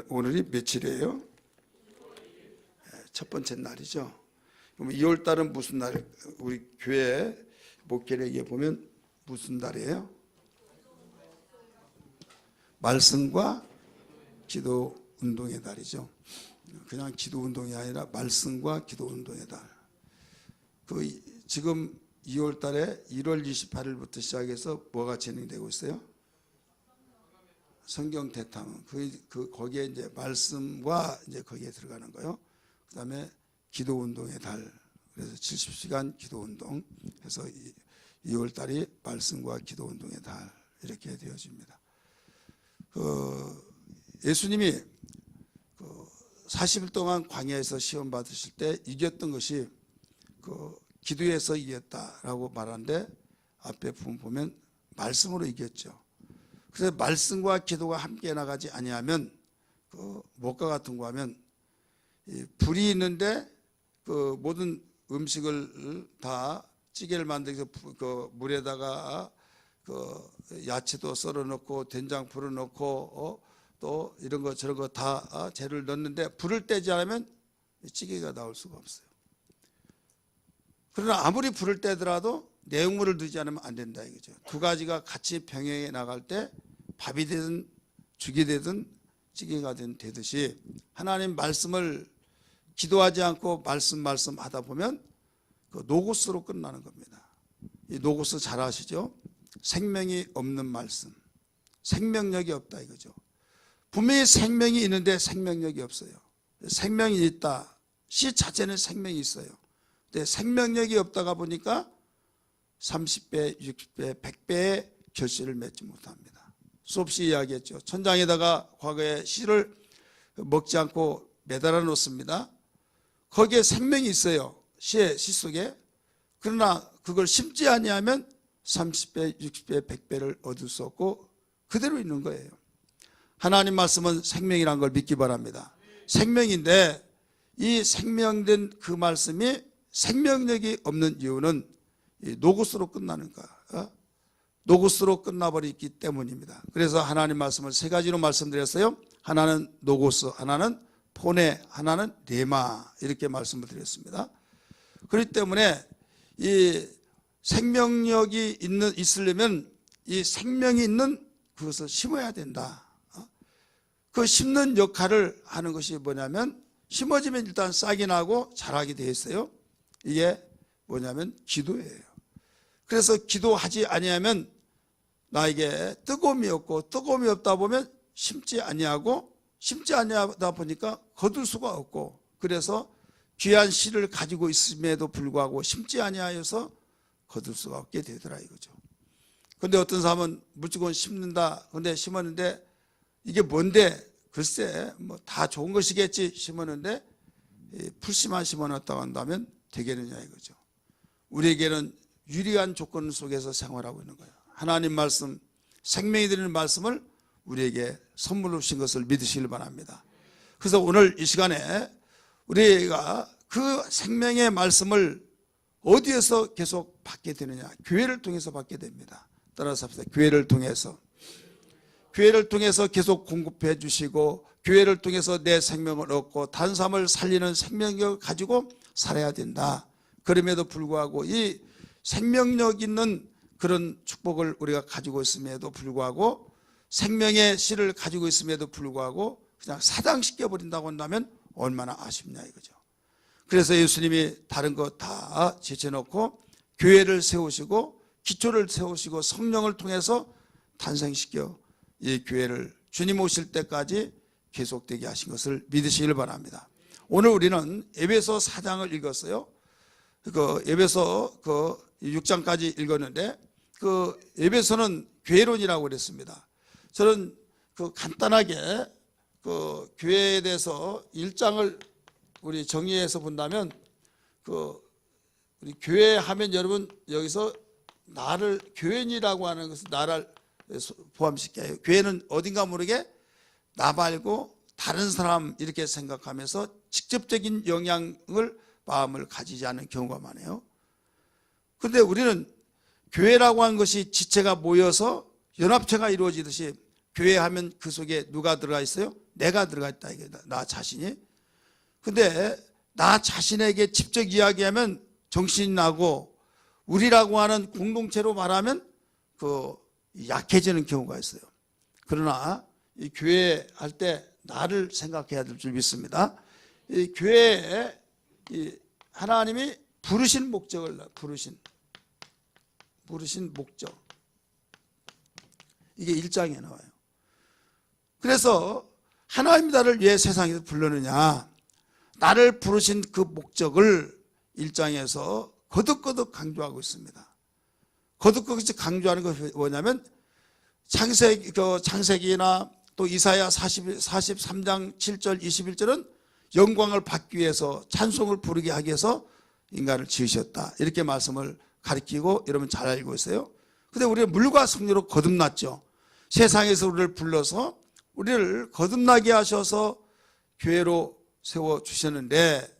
오늘이 며칠이에요? 첫 번째 날이죠. 그럼 2월 달은 무슨 날? 우리 교회 목회력에 보면 무슨 달이에요? 말씀과 기도 운동의 달이죠. 그냥 기도 운동이 아니라 말씀과 기도 운동의 달. 지금 2월 달에 1월 28일부터 시작해서 뭐가 진행되고 있어요? 성경 대탐. 거기에 이제 말씀과 이제 거기에 들어가는 거요. 그 다음에 기도 운동의 달. 그래서 70시간 기도 운동 해서 2월 달이 말씀과 기도 운동의 달 이렇게 되어집니다. 예수님이 40일 동안 광야에서 시험 받으실 때 이겼던 것이 기도에서 이겼다라고 말하는데 앞에 보면 말씀으로 이겼죠. 그래서 말씀과 기도가 함께 나가지 아니하면 못과 같은 거 하면 불이 있는데 모든 음식을 다 찌개를 만들기 위해서 물에다가 야채도 썰어 넣고 된장 풀어 넣고 또 이런 거 저런 거 다 재료를 넣는데 불을 떼지 않으면 찌개가 나올 수가 없어요. 그러나 아무리 불을 떼더라도 내용물을 넣지 않으면 안 된다 이거죠. 두 가지가 같이 병행해 나갈 때 밥이 되든 죽이 되든 찌개가 되듯이 하나님 말씀을 기도하지 않고 말씀 하다 보면 노고스로 끝나는 겁니다. 이 노고스 잘 아시죠? 생명이 없는 말씀, 생명력이 없다 이거죠. 분명히 생명이 있는데 생명력이 없어요. 생명이 있다. 시 자체는 생명이 있어요. 근데 생명력이 없다가 보니까 30배, 60배, 100배의 결실을 맺지 못합니다. 수없이 이야기했죠. 천장에다가 과거에 씨를 먹지 않고 매달아 놓습니다. 거기에 생명이 있어요. 씨 속에. 그러나 그걸 심지 아니하면 30배, 60배, 100배를 얻을 수 없고 그대로 있는 거예요. 하나님 말씀은 생명이라는 걸 믿기 바랍니다. 생명인데 이 생명된 그 말씀이 생명력이 없는 이유는 노고스로 끝나는 거야. 노고스로 끝나버리기 때문입니다. 그래서 하나님 말씀을 세 가지로 말씀드렸어요. 하나는 노고스, 하나는 포네, 하나는 레마 이렇게 말씀을 드렸습니다. 그렇기 때문에 이 생명력이 있으려면 이 생명이 있는 그것을 심어야 된다. 그 심는 역할을 하는 것이 뭐냐면 심어지면 일단 싹이 나고 자라게 되어 있어요. 이게 뭐냐면 기도예요. 그래서 기도하지 아니하면 나에게 뜨거움이 없고 뜨거움이 없다 보면 심지 아니하고 심지 아니하다 보니까 거둘 수가 없고 그래서 귀한 씨를 가지고 있음에도 불구하고 심지 아니하여서 거둘 수가 없게 되더라 이거죠. 근데 어떤 사람은 무조건 심는다. 근데 심었는데 이게 뭔데? 글쎄 뭐 다 좋은 것이겠지 심었는데 풀씨만 심어놨다고 한다면 되겠느냐 이거죠. 우리에게는 유리한 조건 속에서 생활하고 있는 거예요. 하나님 말씀, 생명이 되는 말씀을 우리에게 선물로 주신 것을 믿으시길 바랍니다. 그래서 오늘 이 시간에 우리가 그 생명의 말씀을 어디에서 계속 받게 되느냐? 교회를 통해서 받게 됩니다. 따라서 합시다. 교회를 통해서 계속 공급해 주시고 교회를 통해서 내 생명을 얻고 다른 사람을 살리는 생명력을 가지고 살아야 된다. 그럼에도 불구하고 이 생명력 있는 그런 축복을 우리가 가지고 있음에도 불구하고 생명의 씨를 가지고 있음에도 불구하고 그냥 사장시켜버린다고 한다면 얼마나 아쉽냐 이거죠. 그래서 예수님이 다른 거 다 제쳐놓고 교회를 세우시고 기초를 세우시고 성령을 통해서 탄생시켜 이 교회를 주님 오실 때까지 계속되게 하신 것을 믿으시길 바랍니다. 오늘 우리는 에베소 4장을 읽었어요. 에베소 6장까지 읽었는데 에베소는 교회론이라고 그랬습니다. 저는 간단하게 교회에 대해서 1장을 우리 정리해서 본다면 우리 교회 하면 여러분 여기서 나를 교인이라고 하는 것은 나를 포함시켜요. 교회는 어딘가 모르게 나 말고 다른 사람 이렇게 생각하면서 직접적인 영향을 마음을 가지지 않는 경우가 많아요. 그런데 우리는 교회라고 하는 것이 지체가 모여서 연합체가 이루어지듯이 교회 하면 그 속에 누가 들어가 있어요? 내가 들어가 있다, 이게 나 자신이. 근데 나 자신에게 직접 이야기하면 정신이 나고, 우리라고 하는 공동체로 말하면 그 약해지는 경우가 있어요. 그러나 이 교회 할 때 나를 생각해야 될 줄 믿습니다. 이 교회에 이 하나님이 부르신 목적을, 부르신 목적, 이게 1장에 나와요. 그래서 하나님이 나를 왜 세상에서 불렀느냐, 나를 부르신 그 목적을 1장에서 거듭거듭 강조하고 있습니다. 거듭거듭 강조하는 것이 뭐냐면, 창세기나 또 이사야 43장 7절 21절은 영광을 받기 위해서, 찬송을 부르게 하기 위해서 인간을 지으셨다, 이렇게 말씀을 가리키고 여러분 잘 알고 있어요. 근데 우리는 물과 성령으로 거듭났죠. 세상에서 우리를 불러서 우리를 거듭나게 하셔서 교회로 세워주셨는데,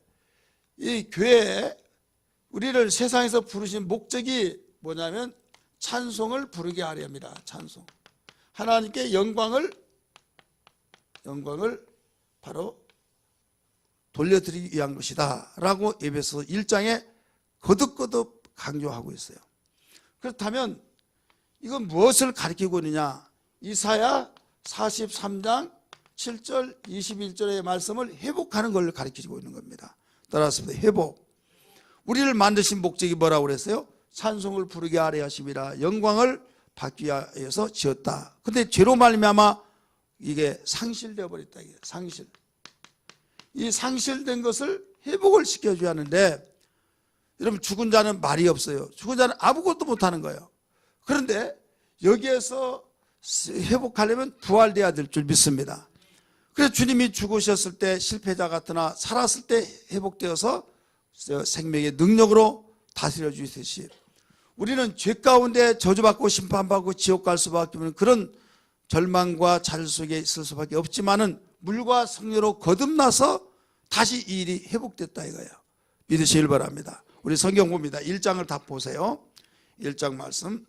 이 교회에 우리를 세상에서 부르신 목적이 뭐냐면 찬송을 부르게 하려 합니다. 찬송, 하나님께 영광을 바로 돌려드리기 위한 것이다 라고 에베소 1장에 거듭거듭 강조하고 있어요. 그렇다면 이건 무엇을 가리키고 있느냐, 이사야 43장 7절 21절의 말씀을 회복하는 걸 가리키고 있는 겁니다. 따라서 회복, 우리를 만드신 목적이 뭐라고 그랬어요? 찬송을 부르게 하려 하심이라, 영광을 받기 위해서 지었다. 근데 죄로 말미암아 이게 상실되어 버렸다. 이게 상실, 이 상실된 것을 회복을 시켜줘야 하는데, 여러분 죽은 자는 말이 없어요. 죽은 자는 아무것도 못하는 거예요. 그런데 여기에서 회복하려면 부활돼야 될 줄 믿습니다. 그래서 주님이 죽으셨을 때 실패자 같으나 살았을 때 회복되어서 생명의 능력으로 다스려 주시듯이, 우리는 죄 가운데 저주받고 심판받고 지옥 갈 수밖에 없는 그런 절망과 자질 속에 있을 수밖에 없지만은, 물과 성령으로 거듭나서 다시 이 일이 회복됐다 이거예요. 믿으시길 바랍니다. 우리 성경 봅니다. 1장을 다 보세요. 1장 말씀,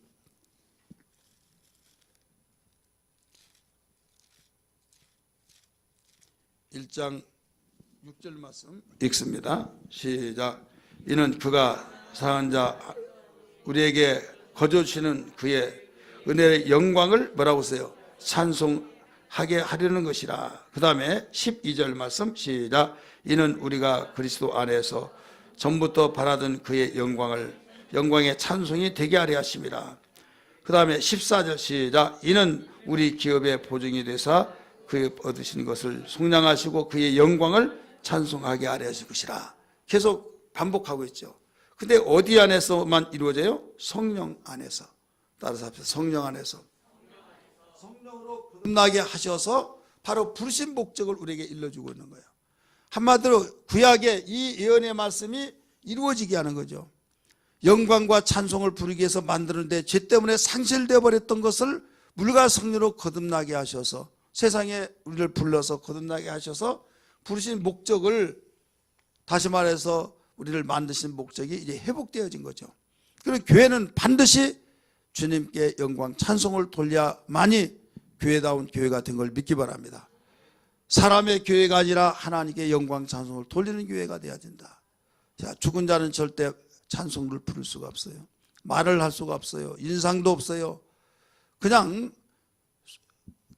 1장 6절 말씀 읽습니다. 시작. 이는 그가 사랑하는 자 우리에게 거저주시는 그의 은혜의 영광을 뭐라고 써요? 찬송하게 하려는 것이라. 그 다음에 12절 말씀 시작. 이는 우리가 그리스도 안에서 전부터 바라던 그의 영광의 찬송이 되게 하려 하심이라. 그 다음에 14절 시작. 이는 우리 기업의 보증이 되사 그의 얻으신 것을 속량하시고 그의 영광을 찬송하게 하려 하실 것이라. 계속 반복하고 있죠. 근데 어디 안에서만 이루어져요? 성령 안에서. 따라서 합시다. 성령 안에서. 성령으로 거듭나게 하셔서 바로 부르신 목적을 우리에게 일러주고 있는 거예요. 한마디로 구약의 이 예언의 말씀이 이루어지게 하는 거죠. 영광과 찬송을 부르기 위해서 만드는데 죄 때문에 상실되어 버렸던 것을 물과 성령으로 거듭나게 하셔서, 세상에 우리를 불러서 거듭나게 하셔서 부르신 목적을, 다시 말해서 우리를 만드신 목적이 이제 회복되어진 거죠. 그리고 교회는 반드시 주님께 영광 찬송을 돌려야만이 교회다운 교회가 된 걸 믿기 바랍니다. 사람의 교회가 아니라 하나님께 영광 찬송을 돌리는 교회가 되어야 된다. 자, 죽은 자는 절대 찬송을 부를 수가 없어요. 말을 할 수가 없어요. 인상도 없어요. 그냥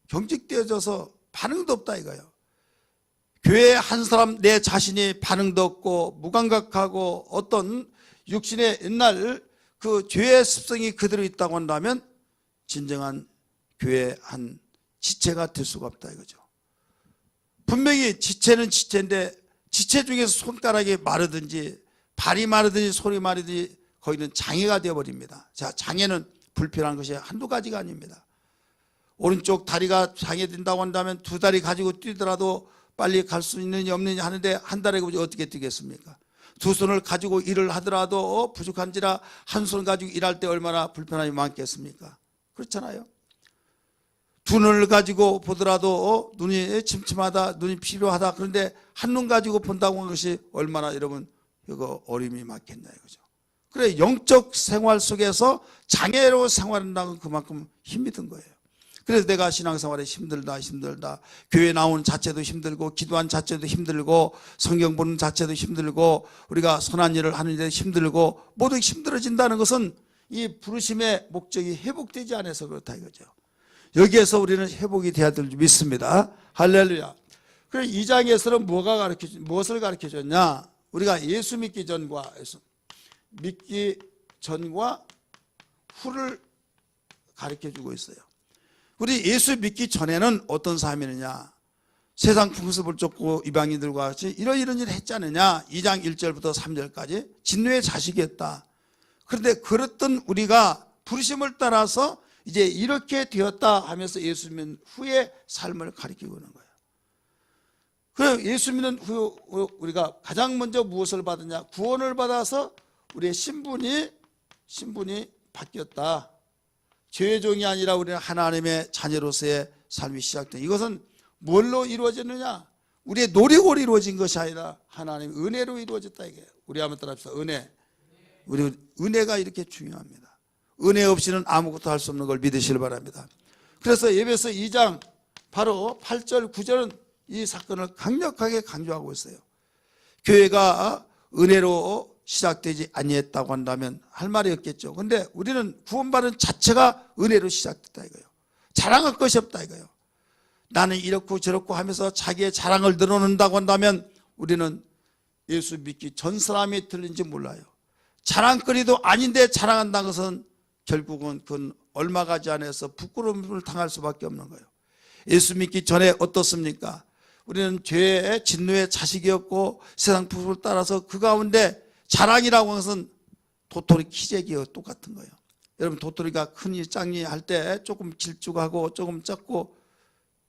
경직되어져서 반응도 없다 이거예요. 교회에 한 사람 내 자신이 반응도 없고 무감각하고 어떤 육신의 옛날 그 죄의 습성이 그대로 있다고 한다면 진정한 교회의 한 지체가 될 수가 없다 이거죠. 분명히 지체는 지체인데, 지체 중에서 손가락이 마르든지 발이 마르든지 손이 마르든지 거기는 장애가 되어버립니다. 자, 장애는 불필요한 것이 한두 가지가 아닙니다. 오른쪽 다리가 장애된다고 한다면 두 다리 가지고 뛰더라도 빨리 갈 수 있느냐 없느냐 하는데 한 다리 가지고 어떻게 뛰겠습니까? 두 손을 가지고 일을 하더라도 부족한지라 한 손 가지고 일할 때 얼마나 불편함이 많겠습니까? 그렇잖아요. 두 눈을 가지고 보더라도 눈이 침침하다, 눈이 필요하다. 그런데 한 눈 가지고 본다고 하는 것이 얼마나 여러분 이거 어림이 많겠냐 이거죠. 그래, 영적 생활 속에서 장애로 생활한다는 그만큼 힘이 든 거예요. 그래서 내가 신앙생활에 힘들다 교회 나오는 자체도 힘들고 기도한 자체도 힘들고 성경 보는 자체도 힘들고 우리가 선한 일을 하는 데 힘들고 모두 힘들어진다는 것은 이 부르심의 목적이 회복되지 않아서 그렇다 이거죠. 여기에서 우리는 회복이 돼야 될 줄 믿습니다. 할렐루야. 그래서 2장에서는 무엇을 가르쳐줬냐? 우리가 예수 믿기 전과 후를 가르쳐주고 있어요. 우리 예수 믿기 전에는 어떤 삶이느냐? 세상 풍습을 쫓고 이방인들과 같이 이런 일을 했지 않느냐? 2장 1절부터 3절까지 진노의 자식이었다. 그런데 그랬던 우리가 부르심을 따라서 이제 이렇게 되었다 하면서 예수 믿는 후의 삶을 가르치고 있는 거예요. 그 예수 믿는 후 우리가 가장 먼저 무엇을 받느냐? 구원을 받아서 우리의 신분이 바뀌었다. 죄의 종이 아니라 우리는 하나님의 자녀로서의 삶이 시작된. 이것은 뭘로 이루어졌느냐? 우리의 노력으로 이루어진 것이 아니라 하나님의 은혜로 이루어졌다 이게. 우리 한번 따라합시다. 은혜. 우리 은혜가 이렇게 중요합니다. 은혜 없이는 아무것도 할 수 없는 걸 믿으시길 바랍니다. 그래서 에베소 2장 바로 8절 9절은 이 사건을 강력하게 강조하고 있어요. 교회가 은혜로 시작되지 아니했다고 한다면 할 말이 없겠죠. 그런데 우리는 구원받은 자체가 은혜로 시작됐다 이거예요. 자랑할 것이 없다 이거예요. 나는 이렇고 저렇고 하면서 자기의 자랑을 늘어놓는다고 한다면 우리는 예수 믿기 전 사람이 틀린지 몰라요. 자랑거리도 아닌데 자랑한다는 것은 결국은 그건 얼마 가지 않아서 부끄러움을 당할 수밖에 없는 거예요. 예수 믿기 전에 어떻습니까? 우리는 죄의 진노의 자식이었고 세상 풍습을 따라서 그 가운데 자랑이라고 하는 것은 도토리 키재기와 똑같은 거예요. 여러분 도토리가 크니 작니 할 때 조금 길쭉하고 조금 작고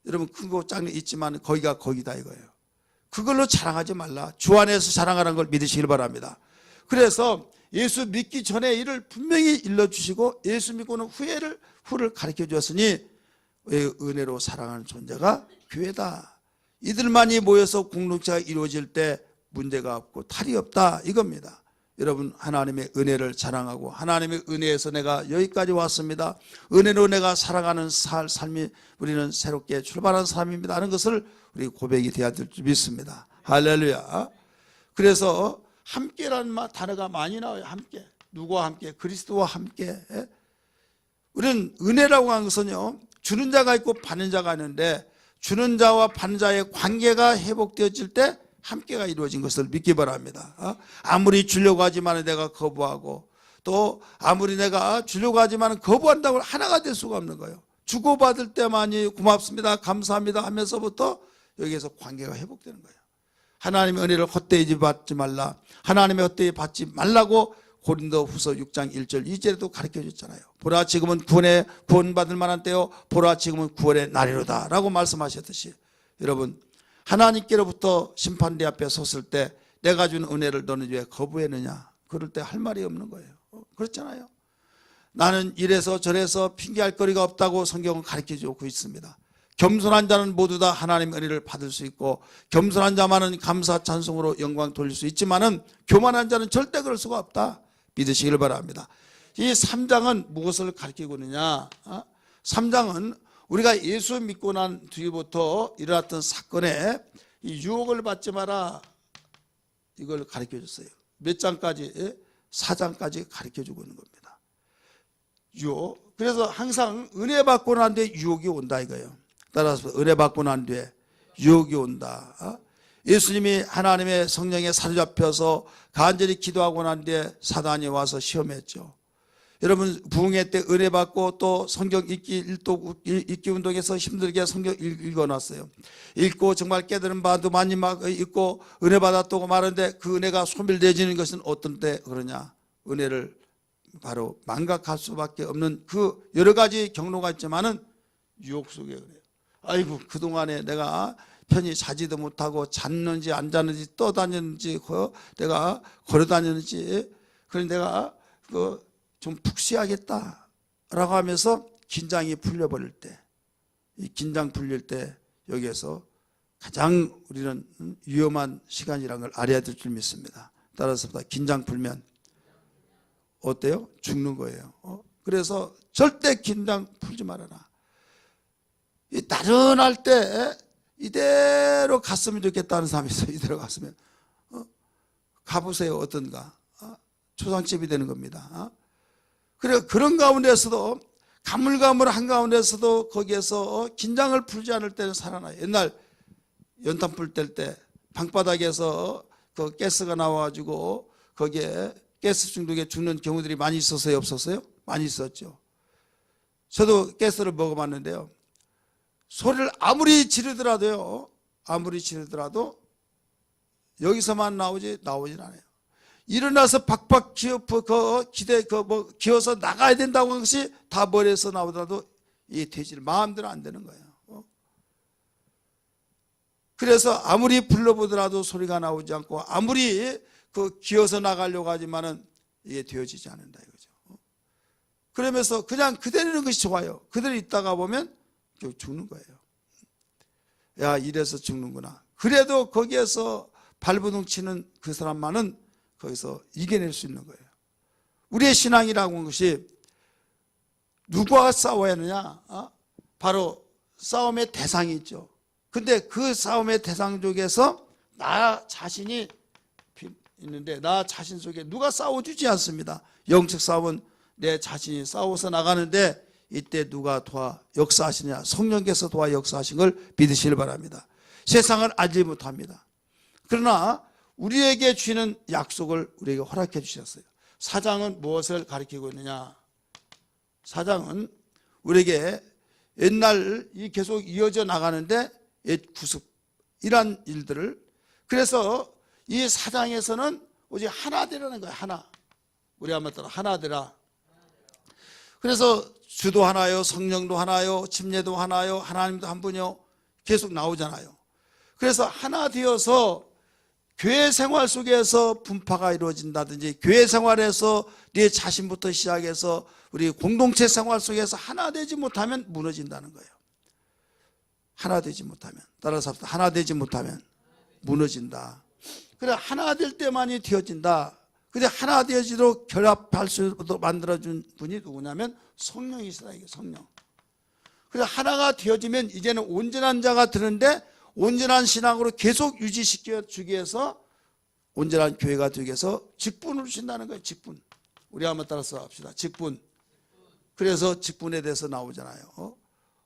여러분 크고 작니 있지만 거기가 거기다 이거예요. 그걸로 자랑하지 말라. 주 안에서 자랑하라는 걸 믿으시길 바랍니다. 그래서 예수 믿기 전에 이를 분명히 일러주시고 예수 믿고는 후를 가르쳐 주었으니 은혜로 사랑하는 존재가 교회다. 이들만이 모여서 공동체가 이루어질 때 문제가 없고 탈이 없다 이겁니다. 여러분 하나님의 은혜를 자랑하고 하나님의 은혜에서 내가 여기까지 왔습니다. 은혜로 내가 살아가는 삶이 우리는 새롭게 출발한 삶입니다 하는 것을 우리 고백이 되어야 될 줄 믿습니다. 할렐루야. 그래서 함께라는 단어가 많이 나와요. 함께. 누구와 함께? 그리스도와 함께. 우리는 은혜라고 하는 것은요, 주는 자가 있고 받는 자가 있는데 주는 자와 받는 자의 관계가 회복되어질 때 함께가 이루어진 것을 믿기 바랍니다. 아무리 주려고 하지만 내가 거부하고 또 아무리 내가 주려고 하지만 거부한다고 하나가 될 수가 없는 거예요. 주고받을 때만이 고맙습니다, 감사합니다 하면서부터 여기에서 관계가 회복되는 거예요. 하나님의 은혜를 헛되이 받지 말라. 하나님의 헛되이 받지 말라고 고린도후서 6장 1절 2절에도 가르쳐 줬잖아요. 보라 지금은 구원받을 만한 때요, 보라 지금은 구원의 날이로다 라고 말씀하셨듯이 여러분 하나님께로부터 심판대 앞에 섰을 때 내가 준 은혜를 너는 왜 거부했느냐? 그럴 때 할 말이 없는 거예요. 그렇잖아요. 나는 이래서 저래서 핑계할 거리가 없다고 성경은 가르쳐 주고 있습니다. 겸손한 자는 모두 다 하나님의 은혜를 받을 수 있고 겸손한 자만은 감사 찬송으로 영광 돌릴 수 있지만은 교만한 자는 절대 그럴 수가 없다. 믿으시길 바랍니다. 이 3장은 무엇을 가르치고 있느냐? 3장은 우리가 예수 믿고 난 뒤부터 일어났던 사건에 이 유혹을 받지 마라 이걸 가르쳐 줬어요. 몇 장까지? 4장까지 가르쳐 주고 있는 겁니다. 유혹. 그래서 항상 은혜 받고 난 뒤에 유혹이 온다 이거예요. 따라서 은혜 받고 난 뒤에 유혹이 온다. 예수님이 하나님의 성령에 사로잡혀서 간절히 기도하고 난 뒤에 사단이 와서 시험했죠. 여러분 부흥회 때 은혜 받고 또 성경 읽기 운동에서 힘들게 성경 읽어놨어요. 읽고 정말 깨달은 바도 많이 막 읽고 은혜 받았다고 말하는데 그 은혜가 소멸되어지는 것은 어떤 때 그러냐? 은혜를 바로 망각할 수밖에 없는 그 여러 가지 경로가 있지만은 유혹 속에 그래요. 아이고 그동안에 내가 편히 자지도 못하고 잤는지 안 잤는지 떠다녔는지 내가 걸어다녔는지 그래서 내가 좀 푹 쉬어야겠다라고 하면서 긴장이 풀려버릴 때, 이 긴장 풀릴 때 여기에서 가장 우리는 위험한 시간이라는 걸 알아야 될 줄 믿습니다. 따라서 긴장 풀면 어때요? 죽는 거예요. 그래서 절대 긴장 풀지 말아라. 이 나른할 때 이대로 갔으면 좋겠다는 사람이 있어요. 이대로 갔으면. 가보세요. 어떤가. 초상집이 되는 겁니다. 그래, 그런 가운데서도 가물가물한 가운데서도 거기에서 긴장을 풀지 않을 때는 살아나요. 옛날 연탄불 뗄 때 방바닥에서 그 가스가 나와가지고 거기에 가스 중독에 죽는 경우들이 많이 있었어요? 없었어요? 많이 있었죠. 저도 가스를 먹어봤는데요. 소리를 아무리 지르더라도 여기서만 나오진 않아요. 일어나서 박박 기어서 나가야 된다고 하는 것이 다 머리에서 나오더라도 이게 되질 마음대로 안 되는 거예요. 그래서 아무리 불러보더라도 소리가 나오지 않고 아무리 기어서 나가려고 하지만은 이게 되어지지 않는다 이거죠. 그러면서 그냥 그대로 있는 것이 좋아요. 그대로 있다가 보면 죽는 거예요. 야, 이래서 죽는구나. 그래도 거기에서 발버둥 치는 그 사람만은 거기서 이겨낼 수 있는 거예요. 우리의 신앙이라고 하는 것이 누구와 싸워야 하느냐? 바로 싸움의 대상이 있죠. 근데 그 싸움의 대상 쪽에서 나 자신이 있는데 나 자신 속에 누가 싸워주지 않습니다. 영적 싸움은 내 자신이 싸워서 나가는데 이때 누가 도와 역사하시냐? 성령께서 도와 역사하신 걸 믿으시길 바랍니다. 세상은 알지 못합니다. 그러나 우리에게 주시는 약속을 우리에게 허락해 주셨어요. 사장은 무엇을 가리키고 있느냐? 사장은 우리에게 옛날 계속 이어져 나가는데 옛 구습 이런 일들을, 그래서 이 사장에서는 오직 하나 되라는 거예요. 하나. 우리 한번 따라 하나 되라. 그래서 주도 하나요, 성령도 하나요, 침례도 하나요, 하나님도 한 분이요, 계속 나오잖아요. 그래서 하나 되어서 교회 생활 속에서 분파가 이루어진다든지 교회 생활에서 네 자신부터 시작해서 우리 공동체 생활 속에서 하나 되지 못하면 무너진다는 거예요. 하나 되지 못하면, 따라서 합시다. 하나 되지 못하면 무너진다. 그래, 하나 될 때만이 되어진다. 근데 하나 되어지도록 결합할 수 있도록 만들어준 분이 누구냐면 성령이시다. 이게 성령. 그래서 하나가 되어지면 이제는 온전한 자가 되는데, 온전한 신앙으로 계속 유지시켜 주기 위해서 온전한 교회가 되기 위해서 직분을 주신다는 거예요. 직분. 우리 한번 따라서 합시다. 직분. 그래서 직분에 대해서 나오잖아요.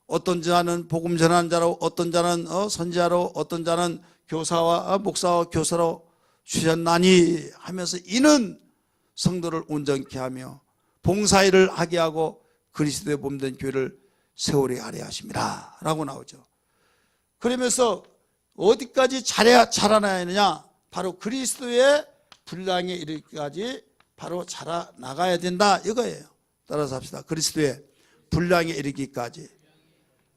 어떤 자는 복음 전하는 자로, 어떤 자는 선지자로, 어떤 자는 교사와 목사와 교사로 주셨나니 하면서 이는 성도를 온전케 하며 봉사일을 하게 하고 그리스도의 몸된 교회를 세우게 하려 하십니다 라고 나오죠. 그러면서 어디까지 자라나야 하느냐? 바로 그리스도의 분량에 이르기까지 바로 자라나가야 된다 이거예요. 따라서 합시다. 그리스도의 분량에 이르기까지.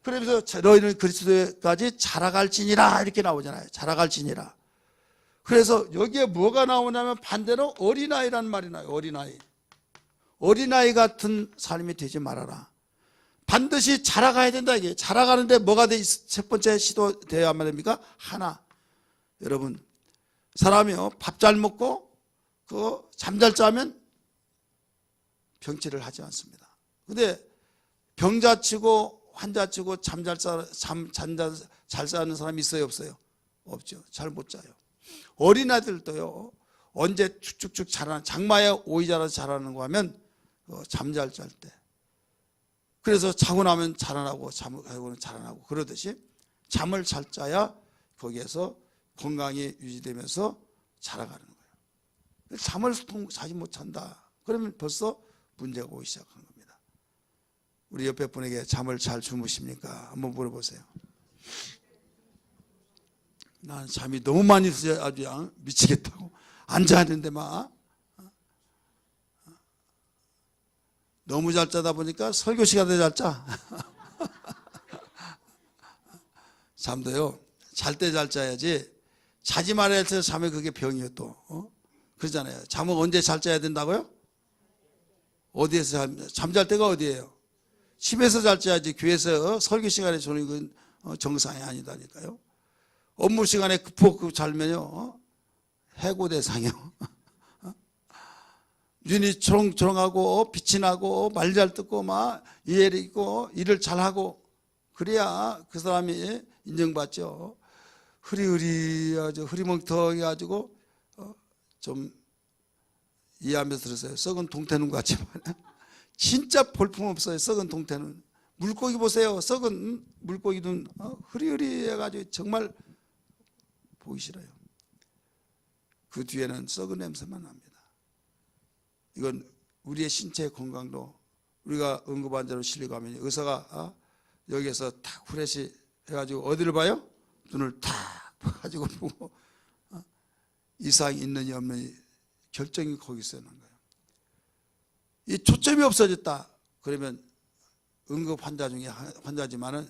그러면서 너희는 그리스도까지 자라갈지니라 이렇게 나오잖아요. 자라갈지니라. 그래서 여기에 뭐가 나오냐면 반대로 어린아이란 말이 나요. 어린아이. 어린아이 같은 삶이 되지 말아라. 반드시 자라가야 된다 이게. 자라가는데 뭐가 첫 번째 시도되어야만 됩니까? 하나. 여러분, 사람이요 밥 잘 먹고 잠 잘 자면 병치를 하지 않습니다. 근데 병자치고 환자치고 잠 잘 자는 사람이 있어요 없어요? 없죠. 잘 못 자요. 어린아이들도요 언제 쭉쭉쭉 자라는, 장마에 오이 자라서 자라는 거 하면 잠 잘 잘 때. 그래서 자고 나면 자라나고 잠을 자고는 자라나고 그러듯이 잠을 잘 자야 거기에서 건강이 유지되면서 자라가는 거예요. 잠을 자지 못한다 그러면 벌써 문제가 오기 시작한 겁니다. 우리 옆에 분에게 잠을 잘 주무십니까? 한번 물어보세요. 난 잠이 너무 많이 있어요. 아주 미치겠다고 앉아 있는데 막 너무 잘 자다 보니까 설교 시간에 잘 자. 잠도요 잘 때 잘 자야지 자지 말아야 할 때 자면 그게 병이에요 또. 그러잖아요. 잠을 언제 잘 자야 된다고요? 어디에서 잠잘 때가 어디예요? 집에서 잘 자야지. 교회에서 설교 시간에 자는 건 정상이 아니다니까요. 업무 시간에 푹 잘면요 해고 대상이요. 눈이 초롱초롱하고 빛이 나고 말 잘 듣고 막 이해를 있고 일을 잘하고 그래야 그 사람이 인정받죠. 흐리흐리하죠. 흐리멍텅해가지고 좀 이해하면서 들으세요. 썩은 동태눈 같지만 진짜 볼품없어요. 썩은 동태눈. 물고기 보세요. 썩은 물고기 눈 흐리흐리해가지고 정말 보기 싫어요. 그 뒤에는 썩은 냄새만 납니다. 이건 우리의 신체 건강도, 우리가 응급환자로 실려가면 의사가 여기에서 탁 후레쉬 해가지고 어디를 봐요? 눈을 탁 봐가지고 보고 이상이 있느냐 없느냐 결정이 거기서 나는 거예요. 이 초점이 없어졌다 그러면 응급 환자 중에 환자지만은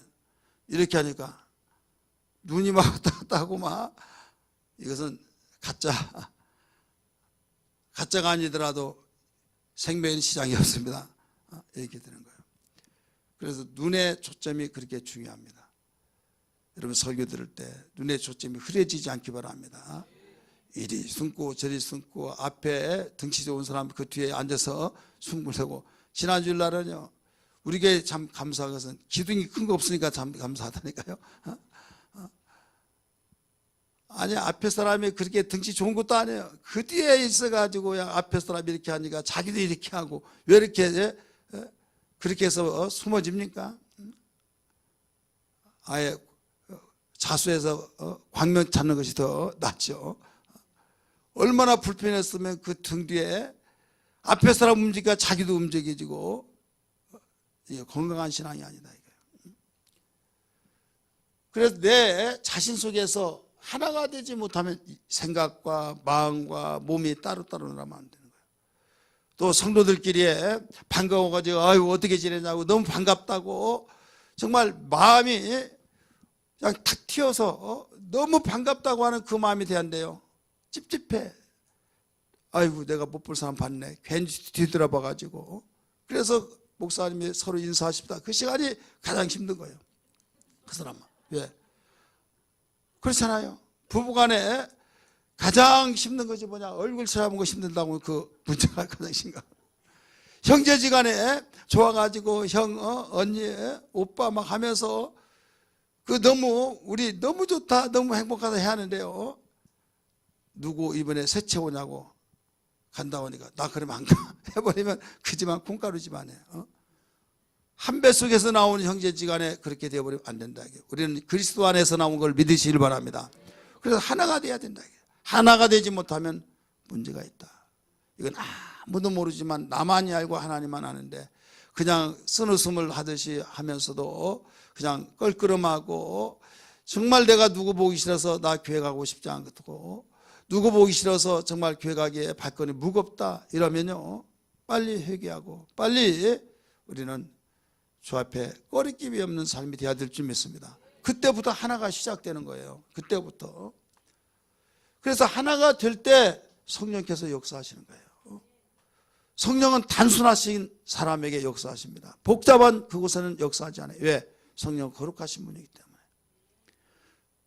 이렇게 하니까 눈이 막 왔다 갔다 하고 막 이것은 가짜가 아니더라도 생명의 시장이 없습니다. 이렇게 되는 거예요. 그래서 눈의 초점이 그렇게 중요합니다. 여러분 설교 들을 때 눈의 초점이 흐려지지 않기 바랍니다. 이리 숨고 저리 숨고 앞에 등치 좋은 사람 그 뒤에 앉아서 숨을 쉬고. 지난주일 날은요 우리에게 참 감사한 것은 기둥이 큰 거 없으니까 참 감사하다니까요. 아니 앞에 사람이 그렇게 등치 좋은 것도 아니에요. 그 뒤에 있어가지고 앞에 사람이 이렇게 하니까 자기도 이렇게 하고 왜 이렇게 그렇게 해서 숨어집니까? 아예 자수해서 광명 찾는 것이 더 낫죠. 얼마나 불편했으면 그 등 뒤에 앞에 사람 움직이니까 자기도 움직여지고 건강한 신앙이 아니다 이거예요. 그래서 내 자신 속에서 하나가 되지 못하면 생각과 마음과 몸이 따로따로 나면 안 되는 거예요. 또 성도들끼리 반가워가지고 아유 어떻게 지내냐고 너무 반갑다고 정말 마음이 그냥 탁 튀어서 너무 반갑다고 하는 그 마음이 돼야한대요. 찝찝해. 아이고 내가 못 볼 사람 봤네. 괜히 뒤돌아봐가지고. 그래서 목사님이 서로 인사하십니다. 그 시간이 가장 힘든 거예요. 그 사람은. 왜? 그렇잖아요. 부부간에 가장 힘든 것이 뭐냐? 얼굴 쳐다보는 거 힘든다고 그 문제가 가장 심각. 형제지간에 좋아가지고 형, 언니, 오빠 막 하면서 그 너무 우리 너무 좋다, 너무 행복하다 해야 하는데요. 누구 이번에 새채 오냐고 간다 오니까 나 그러면 안 가. 해버리면 그 집안 콩가루 집안이에요. 한 뱃속에서 나오는 형제지간에 그렇게 되어버리면 안 된다. 우리는 그리스도 안에서 나온 걸 믿으시길 바랍니다. 그래서 하나가 돼야 된다. 하나가 되지 못하면 문제가 있다. 이건 아무도 모르지만 나만이 알고 하나님만 아는데 그냥 쓴웃음을 하듯이 하면서도 그냥 껄끄럼하고 정말 내가 누구 보기 싫어서 나 교회 가고 싶지 않고 누구 보기 싫어서 정말 교회 가기에 발걸음이 무겁다 이러면요 빨리 회개하고 빨리 우리는 주 앞에 꺼리낌이 없는 삶이 되어야 될 줄 믿습니다. 그때부터 하나가 시작되는 거예요. 그때부터. 그래서 하나가 될 때 성령께서 역사하시는 거예요. 성령은 단순하신 사람에게 역사하십니다. 복잡한 그곳에는 역사하지 않아요. 왜? 성령은 거룩하신 분이기 때문에.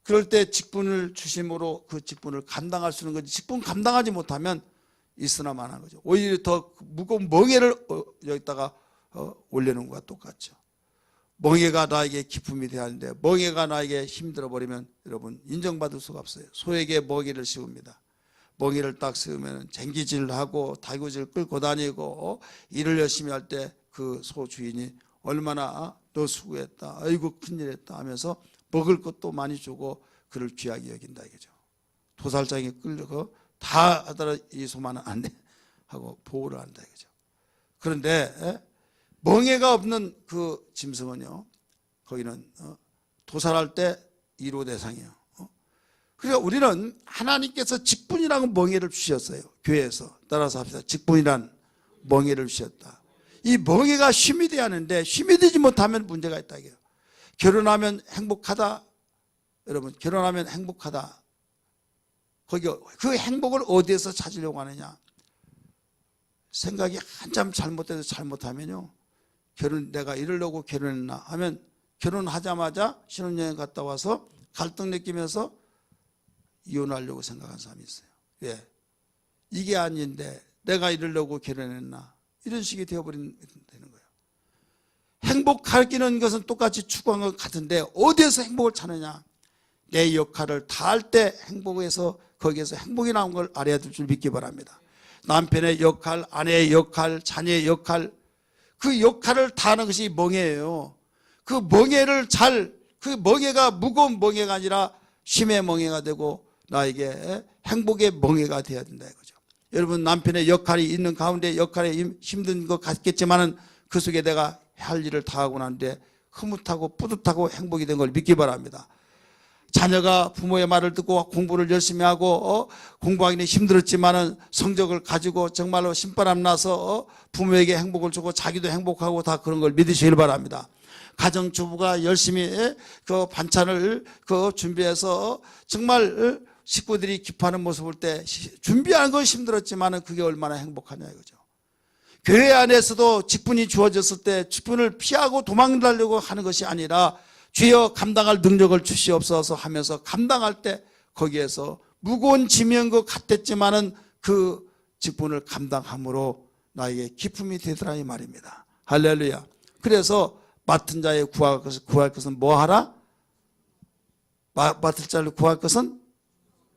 그럴 때 직분을 주심으로 그 직분을 감당할 수 있는 거지. 직분 감당하지 못하면 있으나 마나한 거죠. 오히려 더 무거운 멍에를 여기다가 올려놓은 것과 똑같죠. 멍에가 나에게 기쁨이 되어야 하는데 멍에가 나에게 힘들어 버리면 여러분 인정받을 수가 없어요. 소에게 멍에를 씌웁니다. 멍에를 딱 씌우면 쟁기질하고 달구질 끌고 다니고 일을 열심히 할 때 그 소 주인이 얼마나 너 수고했다 아이고 큰일했다 하면서 먹을 것도 많이 주고 그를 귀하게 여긴다 이거죠. 도살장에 끌려고 다 하더라도 이 소만은 안 돼 하고 보호를 한다 이거죠. 그런데 멍에가 없는 그 짐승은요 거기는 도살할 때 1호 대상이에요. 그러니까 우리는 하나님께서 직분이라는 멍에를 주셨어요. 교회에서 따라서 합시다. 직분이란 멍에를 주셨다. 이 멍에가 쉼이 돼야 하는데 쉼이 되지 못하면 문제가 있다 이게요. 결혼하면 행복하다. 여러분 결혼하면 행복하다. 거기 그 행복을 어디에서 찾으려고 하느냐. 생각이 한참 잘못돼서 잘못하면요 내가 이러려고 결혼했나 하면 결혼하자마자 신혼여행 갔다 와서 갈등 느끼면서 이혼하려고 생각한 사람이 있어요. 왜? 이게 아닌데 내가 이러려고 결혼했나 이런 식이 되어버리는 거예요. 행복 가르치는 것은 똑같이 추구한 것 같은데 어디에서 행복을 찾느냐? 내 역할을 다할 때 행복에서 거기에서 행복이 나온 걸 알아야 될 줄 믿기 바랍니다. 남편의 역할, 아내의 역할, 자녀의 역할, 그 역할을 다하는 것이 멍해예요. 그 멍해가 무거운 멍해가 아니라 쉼의 멍해가 되고 나에게 행복의 멍해가 되어야 된다 이거죠. 여러분, 남편의 역할이 있는 가운데 역할에 힘든 것 같겠지만은 그 속에 내가 할 일을 다 하고 나는데 흐뭇하고 뿌듯하고 행복이 된 걸 믿기 바랍니다. 자녀가 부모의 말을 듣고 공부를 열심히 하고 공부하기는 힘들었지만은 성적을 가지고 정말로 신바람 나서 부모에게 행복을 주고 자기도 행복하고 다 그런 걸 믿으시길 바랍니다. 가정주부가 열심히 그 반찬을 준비해서 정말 식구들이 기뻐하는 모습을 볼 때 준비하는 건 힘들었지만은 그게 얼마나 행복하냐 이거죠. 교회 안에서도 직분이 주어졌을 때 직분을 피하고 도망가려고 하는 것이 아니라 주여 감당할 능력을 주시옵소서 하면서 감당할 때 거기에서 무거운 짐인 것 같았지만은 그 직분을 감당함으로 나에게 기쁨이 되더라 이 말입니다. 할렐루야. 그래서 맡은 자의 구할 것은 뭐 하라? 맡을 자를 구할 것은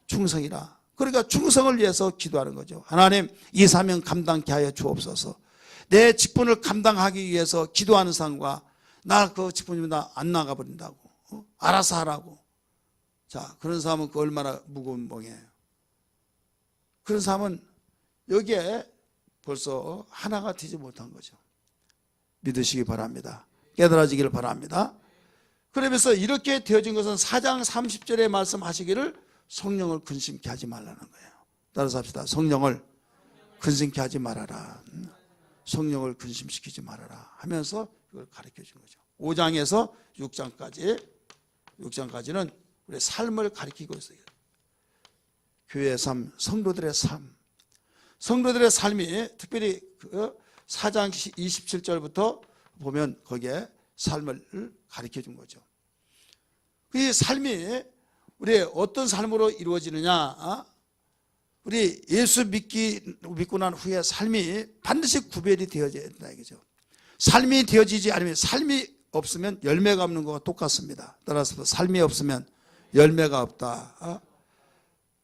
충성이라. 그러니까 충성을 위해서 기도하는 거죠. 하나님, 이 사명 감당케 하여 주옵소서. 내 직분을 감당하기 위해서 기도하는 사람과 나 그 직분이면 나 안 나가버린다고 알아서 하라고. 자, 그런 사람은 그 얼마나 무거운 멍이에요. 그런 사람은 여기에 벌써 하나가 되지 못한 거죠. 믿으시기 바랍니다. 깨달아지기를 바랍니다. 그러면서 이렇게 되어진 것은 4장 30절에 말씀하시기를 성령을 근심케 하지 말라는 거예요. 따라서 합시다. 성령을 근심케 하지 말아라. 성령을 근심시키지 말아라 하면서 그걸 가르쳐 준 거죠. 5장에서 6장까지는 우리의 삶을 가르치고 있어요. 교회의 삶, 성도들의 삶. 성도들의 삶이 특별히 4장 27절부터 보면 거기에 삶을 가르쳐 준 거죠. 이 삶이 우리의 어떤 삶으로 이루어지느냐? 우리 예수 믿고 난 후에 삶이 반드시 구별이 되어져야 된다 이거죠. 삶이 되어지지 않으면, 삶이 없으면 열매가 없는 것과 똑같습니다. 따라서 삶이 없으면 열매가 없다.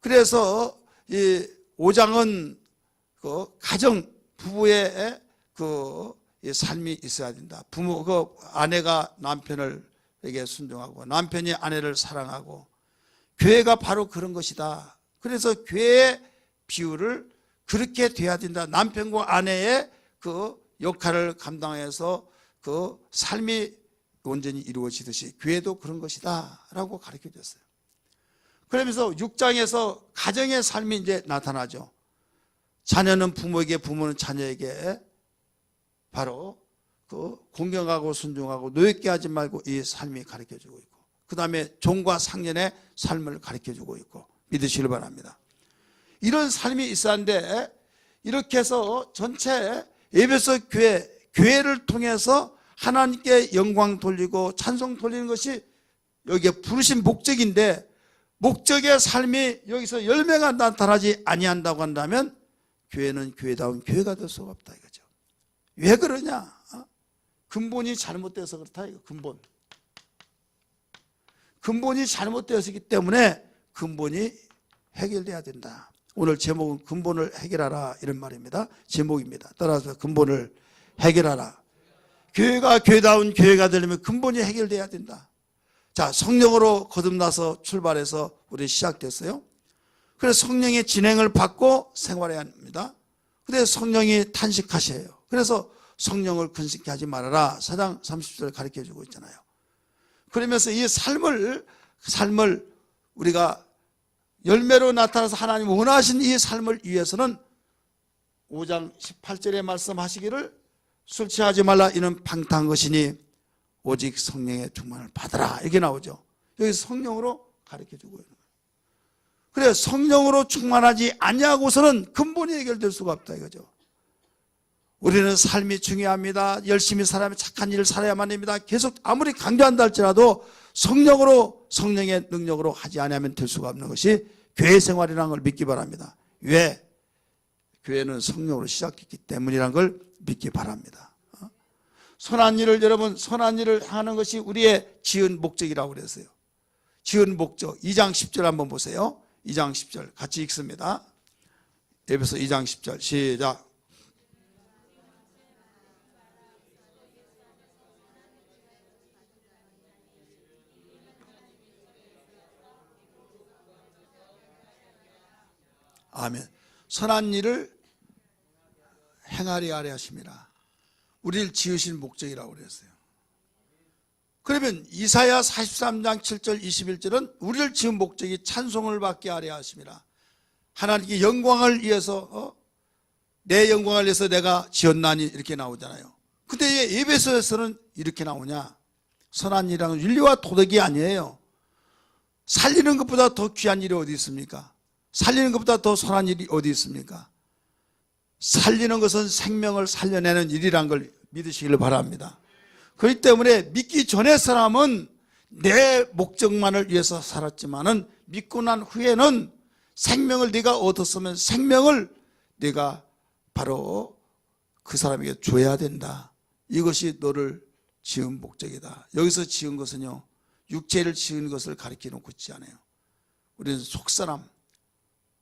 그래서 이 5장은 그 가정 부부의 그 삶이 있어야 된다. 아내가 남편에게 순종하고 남편이 아내를 사랑하고, 교회가 바로 그런 것이다. 그래서 교회의 비율을 그렇게 돼야 된다. 남편과 아내의 그 역할을 감당해서 그 삶이 온전히 이루어지듯이 교회도 그런 것이다 라고 가르쳐 줬어요. 그러면서 6장에서 가정의 삶이 이제 나타나죠. 자녀는 부모에게, 부모는 자녀에게 바로 그 공경하고 순종하고 노엽게 하지 말고 이 삶이 가르쳐 주고 있고, 그 다음에 종과 상년의 삶을 가르쳐 주고 있고, 믿으시길 바랍니다. 이런 삶이 있었는데 이렇게 해서 전체 에베소 교회를 통해서 하나님께 영광 돌리고 찬송 돌리는 것이 여기에 부르신 목적인데, 목적의 삶이 여기서 열매가 나타나지 아니한다고 한다면 교회는 교회다운 교회가 될 수가 없다 이거죠. 왜 그러냐? 근본이 잘못돼서 그렇다 이거. 근본이 잘못되었기 때문에 근본이 해결돼야 된다. 오늘 제목은 근본을 해결하라 이런 말입니다. 제목입니다. 따라서 근본을 해결하라. 교회가 교회다운 교회가 되려면 근본이 해결돼야 된다. 자, 성령으로 거듭나서 출발해서 우리 시작됐어요. 그래서 성령의 진행을 받고 생활해야 합니다. 근데 성령이 탄식하셔요. 그래서 성령을 근심케 하지 말아라 4장 30절 가르쳐 주고 있잖아요. 그러면서 이 삶을 우리가 열매로 나타나서 하나님 원하신 이 삶을 위해서는 5장 18절에 말씀하시기를 술 취하지 말라 이는 방탕한 것이니 오직 성령의 충만을 받아라 이렇게 나오죠. 여기 성령으로 가르쳐주고 있는 거예요. 그래, 성령으로 충만하지 아니하고서는 근본이 해결될 수가 없다 이거죠. 우리는 삶이 중요합니다. 열심히 살아야만, 착한 일을 살아야만 됩니다. 계속 아무리 강조한다 할지라도 성령의 능력으로 하지 않으면 될 수가 없는 것이 교회 생활이라는 걸 믿기 바랍니다. 왜? 교회는 성령으로 시작했기 때문이라는 걸 믿기 바랍니다. 선한 일을 여러분 선한 일을 하는 것이 우리의 지은 목적이라고 그랬어요. 지은 목적 2장 10절 한번 보세요. 2장 10절 같이 읽습니다. 에베소 2장 10절 시작. 아멘. 선한 일을 행하리 하려 하심이라. 우리를 지으신 목적이라고 그랬어요. 그러면 이사야 43장 7절 21절은 우리를 지은 목적이 찬송을 받게 하려 하심이라. 하나님께 영광을 위해서 내 영광을 위해서 내가 지었나니 이렇게 나오잖아요. 근데 왜 에베소에서는 이렇게 나오냐? 선한 일이란 윤리와 도덕이 아니에요. 살리는 것보다 더 귀한 일이 어디 있습니까? 살리는 것보다 더 선한 일이 어디 있습니까? 살리는 것은 생명을 살려내는 일이란 걸 믿으시기를 바랍니다. 그렇기 때문에 믿기 전에 사람은 내 목적만을 위해서 살았지만은 믿고 난 후에는 생명을 네가 얻었으면 생명을 네가 바로 그 사람에게 줘야 된다. 이것이 너를 지은 목적이다. 여기서 지은 것은요, 육체를 지은 것을 가리켜 놓고 있지 않아요. 우리는 속사람,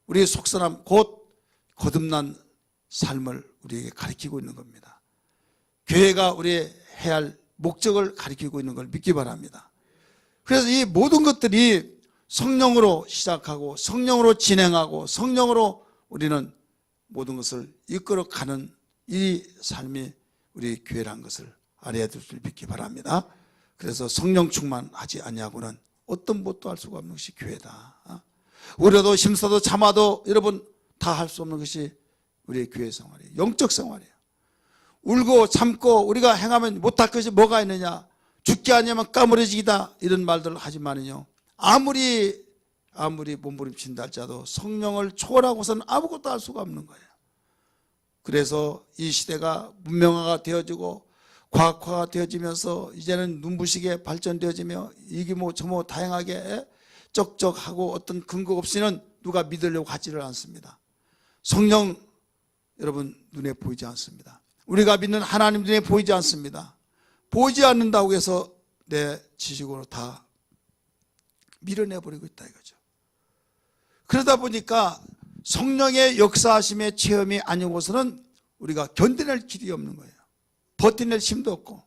우리의 속사람 곧 거듭난 삶을 우리에게 가리키고 있는 겁니다. 교회가 우리의 해야 할 목적을 가리키고 있는 걸 믿기 바랍니다. 그래서 이 모든 것들이 성령으로 시작하고 성령으로 진행하고 성령으로 우리는 모든 것을 이끌어가는 이 삶이 우리 교회라는 것을 알아야 될 줄 믿기 바랍니다. 그래서 성령 충만하지 아니하고는 어떤 것도 할 수가 없는 것이 교회다. 우려도 심사도 참아도 여러분 다 할 수 없는 것이 우리의 교회 생활이에요. 영적 생활이에요. 울고 참고 우리가 행하면 못할 것이 뭐가 있느냐, 죽기 아니면 까무러지기다, 이런 말들을 하지만은요, 아무리 몸부림친다 할지라도 성령을 초월하고서는 아무것도 할 수가 없는 거예요. 그래서 이 시대가 문명화가 되어지고 과학화가 되어지면서 이제는 눈부시게 발전되어지며 이게 뭐 저뭐 다양하게 쩍쩍하고 어떤 근거 없이는 누가 믿으려고 하지를 않습니다. 성령 여러분 눈에 보이지 않습니다. 우리가 믿는 하나님 눈에 보이지 않습니다. 보이지 않는다고 해서 내 지식으로 다 밀어내버리고 있다 이거죠. 그러다 보니까 성령의 역사하심의 체험이 아니고서는 우리가 견뎌낼 길이 없는 거예요. 버텨낼 힘도 없고,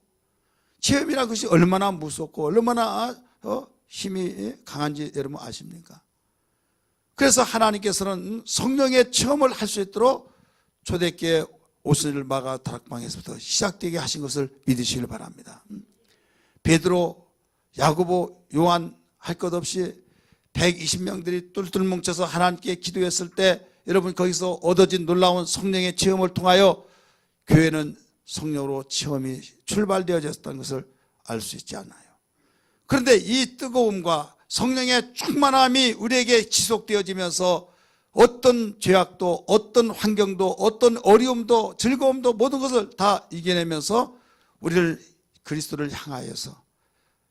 체험이라는 것이 얼마나 무섭고 얼마나 힘이 강한지 여러분 아십니까? 그래서 하나님께서는 성령의 체험을 할 수 있도록 초대교회 오순절 마가 다락방에서부터 시작되게 하신 것을 믿으시길 바랍니다. 베드로, 야고보, 요한 할 것 없이 120명들이 똘똘 뭉쳐서 하나님께 기도했을 때 여러분 거기서 얻어진 놀라운 성령의 체험을 통하여 교회는 성령으로 체험이 출발되어졌다는 것을 알 수 있지 않나요? 그런데 이 뜨거움과 성령의 충만함이 우리에게 지속되어지면서 어떤 죄악도 어떤 환경도 어떤 어려움도 즐거움도 모든 것을 다 이겨내면서 우리를 그리스도를 향하여서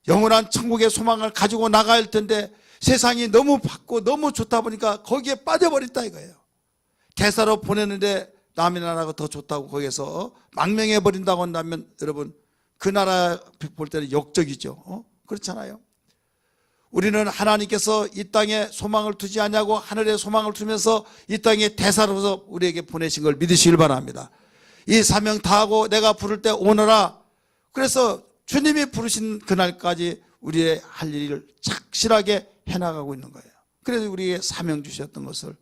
영원한 천국의 소망을 가지고 나가야 할 텐데 세상이 너무 밝고 너무 좋다 보니까 거기에 빠져버렸다 이거예요. 대사로 보내는데 남의 나라가 더 좋다고 거기에서 망명해버린다고 한다면 여러분 그 나라 볼 때는 역적이죠. 그렇잖아요. 우리는 하나님께서 이 땅에 소망을 두지 않냐고 하늘에 소망을 두면서 이 땅에 대사로서 우리에게 보내신 걸 믿으시길 바랍니다. 이 사명 다하고 내가 부를 때 오너라. 그래서 주님이 부르신 그날까지 우리의 할 일을 착실하게 해나가고 있는 거예요. 그래서 우리에게 사명 주셨던 것을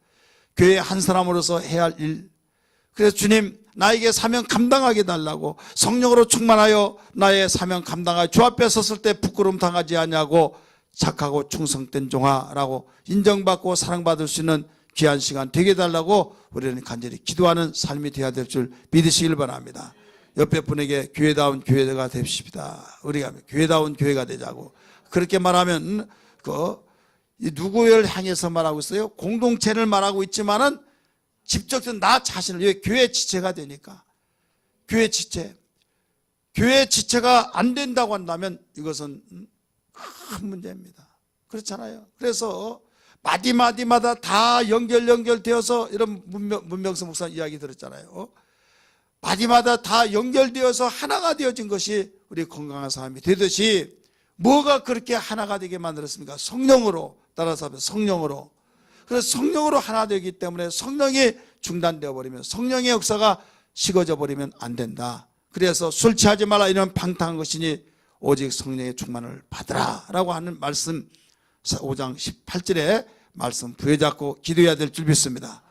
교회 한 사람으로서 해야 할 일, 그래서 주님 나에게 사명 감당하게 달라고 성령으로 충만하여 나의 사명 감당하여 주 앞에 섰을 때 부끄러움 당하지 않냐고 착하고 충성된 종아라고 인정받고 사랑받을 수 있는 귀한 시간 되게 달라고 우리는 간절히 기도하는 삶이 되어야 될 줄 믿으시길 바랍니다. 옆에 분에게 교회다운 교회가 됩시다. 우리가 교회다운 교회가 되자고. 그렇게 말하면 누구를 향해서 말하고 있어요? 공동체를 말하고 있지만은 직접적으로 나 자신을, 왜 교회 지체가 되니까. 교회 지체가 안 된다고 한다면 이것은 큰 문제입니다. 그렇잖아요. 그래서 마디마디마다 다 연결되어서 이런 문명성 목사 이야기 들었잖아요. 마디마다 다 연결되어서 하나가 되어진 것이 우리 건강한 사람이 되듯이, 뭐가 그렇게 하나가 되게 만들었습니까? 성령으로. 따라서 하면 성령으로. 그래서 성령으로 하나 되기 때문에 성령이 중단되어 버리면, 성령의 역사가 식어져 버리면 안 된다. 그래서 술 취하지 말라, 이런 방탕한 것이니 오직 성령의 충만을 받으라 라고 하는 말씀, 5장 18절에 말씀 부여잡고 기도해야 될 줄 믿습니다.